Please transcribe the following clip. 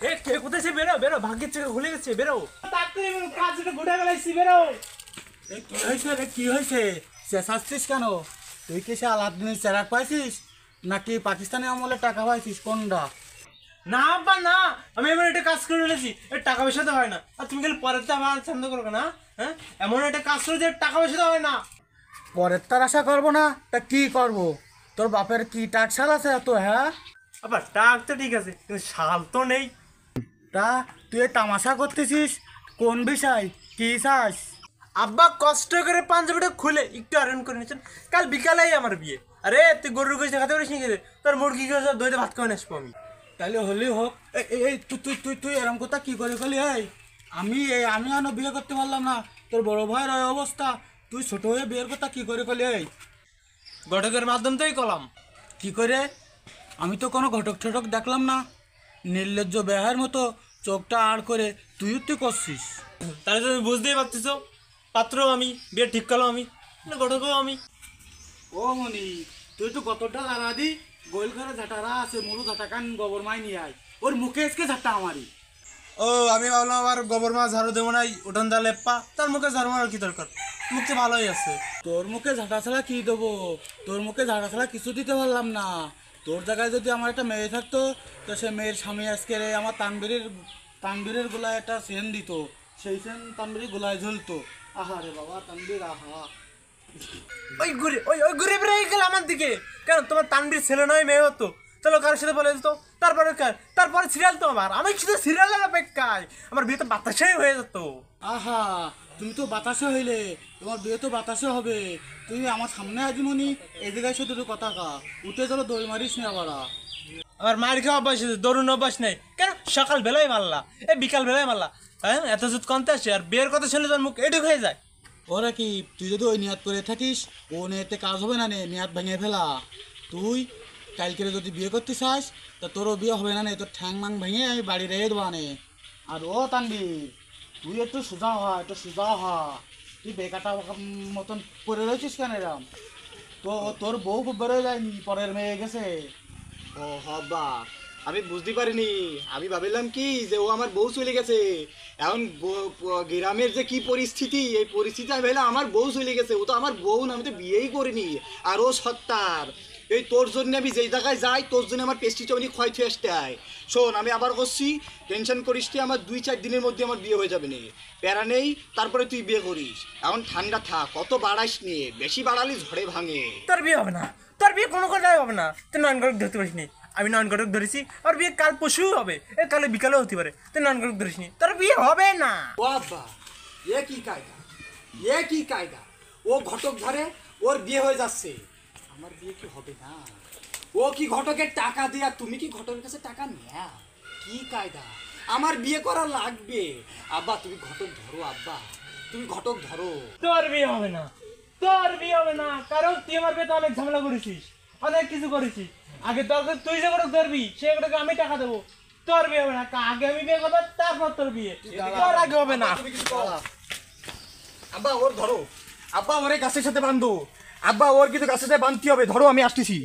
এ কে কোথায় সে বেরো বেরো ভাগ্যের চোখে খুলে গেছে বেরো তাড়াতাড়ি কাজটা ঘুরে বেলাইছি বেরো এ কি হয়েছে রে কি হয়েছে চেঁচাচ্ছিস কেন তুই কি সে আলাদিনের চেরাক পাইছিস নাকি পাকিস্তানি আমলে টাকা পাইছিস কোনটা? না আব্বা না, আমি এমন একটা কাজ করে ফেলেছি এর টাকা পয়সা তো হয় না। আর তুমি গেলে পরের তো আমার চান্দ করবে না? হ্যাঁ এমন একটা কাজ করে যে টাকা পয়সা তো হয় না। পরের তার আশা করবো না তা কি করব? তোর বাপের কি টাকশাল আছে এত? হ্যাঁ আবার টাক তো ঠিক আছে কিন্তু শাল তো নেই। তা তুই এ তামাশা করতেছিস কোন বিষয় কি চাস? আব্বা কষ্ট করে পাঞ্জাবিটা খুলে একটু আয়রন করে নিয়েছেন, কাল বিকালেই আমার বিয়ে। আরে তুই গরুর গোশ দেখাতে পারিস নি খেতে, তোর মুরগি গোশ দইতে ভাত খাওয়া আসবো আমি। তাহলে হলেই হোক। এই তুই তুই তুই তুই এরম কথা কি করে করলি? আমি আনো বিয়ে করতে পারলাম না, তোর বড় ভাইয়ের ওই অবস্থা, তুই ছোট হয়ে বিয়ের কথা কি করে করলি? ঘটকের মাধ্যম থেকেই কলাম। কি করে? আমি তো কোনো ঘটক ঠটক দেখলাম না, নির্লজ্জ বেহার মতো চোখটা আড় করে তুই করছিস। তাহলে তুমি বুঝতেই পারতেছ, পাত্রও আমি, বিয়ে ঠিক করলাম আমি, ঘটকও আমি। ও মনি, তুই তো কতটা লাড়া দি গোল ঘরে ঝাঁটারা আছে মুরু ঝাঁটা কান গোবর মাই নিয়ে আয়, ওর মুখে এসকে ঝাঁটা আমারই। ও আমি ভাবলাম আবার গোবর মাছ ঝাড়ু দেবো নাই, উঠোন দা লেপ্পা, তার মুখে ঝাড়ু মারার কি দরকার, মুখে ভালোই আছে। তোর মুখে ঝাঁটা ছাড়া কি দেবো? তোর মুখে ঝাঁটা ছাড়া কিছু দিতে পারলাম না। তোর জায়গায় যদি আমার একটা মেয়ে থাকতো তো সে মেয়ের স্বামী আজকে রে আমার তানবীরের গোলায় একটা সেন দিত, সেই সেন তানবীরের গোলায় ঝুলতো। আহা রে বাবা তানবীর আহা। ওই ঘুরে বেড়ে গেল আমার দিকে, কেন তোমার তানবীর ছেলে নয় মেয়ে হতো, চলো কারোর সাথে বলে দিত, তারপরে সিরিয়াল তো আমি শুধু সিরিয়ালের অপেক্ষায়, আমার বিয়ে তো বাতাসাই হয়ে যেত। আহা, তুমি তো বাতাসে হইলে, তোমার বিয়ে তো বাতাসে হবে। তুমি আমার সামনে আজিমনি এদিকে এসে দুটো কথা কা উঠে চলো দই মারিস না আবার। আমার মায়ের খাওয়া অভ্যাস আছে, দরুন অভ্যাস নেই। কেন সকাল বেলায় মারলা, বিকাল বেলায় মারলা, হ্যাঁ এত জুত কমতে আসে, আর বিয়ের কথা শুনলে তোর মুখ এটুক হয়ে যায়। ওরা কি তুই যদি ওই নিয়াত করে থাকিস ও নিয়াতে কাজ হবে না, নিয়াত ভেঙে ফেলা। তুই কালকে যদি বিয়ে করতে চাস তা তোরও বিয়ে হবে না, তোর ঠ্যাং মাং ভেঙে আমি বাড়ি রেখে দেবো আনে। আর ও তানবীর, তুই একটু সোজা হ, একটু সোজা হ। তুই বেকাটা মতন পরে রয়েছিস কেন এরম? তো তোর বউ বেরোয় যায়নি, পরের মেয়ে গেছে। ও হবা, আমি বুঝতে পারিনি। আমি ভাবিলাম কি যে ও আমার বউ চলে গেছে। এখন গ্রামের যে কি পরিস্থিতি, এই পরিস্থিতি আমি ভাবলাম আমার বউ চলে গেছে। ও তো আমার বউ না, আমি তো বিয়েই করিনি। আর ও সত্তার এই তোর জন্য আমি যেই জায়গায় যাই, তোর জন্য আমার পেস্টিটা উনি ক্ষয় থুয়ে আসতে হয়। শোন, আমি আবার করছি, টেনশন করিস নি, আমার 2-4 দিনের মধ্যে আমার বিয়ে হয়ে যাবে না, প্যারা নেই। তারপরে তুই বিয়ে করিস, এখন ঠান্ডা থাক, কত বাড়াইস নিয়ে, বেশি বাড়ালি ঝড়ে ভাঙে। তোর বিয়ে হবে না, তোর বিয়ে কোনো কথাই হবে না। তুই নয়ন ঘটক ধরতে পারিস নি, আমি নয়ন ঘটক ধরেছি, আর বিয়ে কাল পরশুও হবে, কালে বিকালেও হতে পারে। তুই নয়ন ঘটক ধরিস নি, তোর বিয়ে হবে না। ও আব্বা, এ কি কায়দা, এ কি কায়দা? ও ঘটক ধরে, ওর বিয়ে হয়ে যাচ্ছে, আমার বিয়ে কি হবে না? ও কি ঘটকের টাকা দেয়া, তুমি কি ঘটকের কাছে টাকা নেয়া? কি কায়দা? আমার বিয়ে করা লাগবে। আব্বা তুমি ঘটক ধরো, আব্বা তুমি ঘটক ধরো। তোর বিয়ে হবে না, তোর বিয়ে হবে না, কারণ তুই আমার বিয়েতে অনেক ঝামেলা করেছিস, অনেক কিছু করেছিস। আগে তুই যে ঘটক ধরবি সে ঘটকে আমি টাকা দেবো, তোর বিয়ে হবে না। আগে আমি বিয়ে করবো, তারপর তোর বিয়ে, তোর আগে হবে না। আব্বা ওর ধরো, আব্বা ওরে গাছের সাথে বান্ধো, আব্বা ওর কিন্তু গাছের সাথে বাঁধতে হবে, ধরো আমি আসতেছি।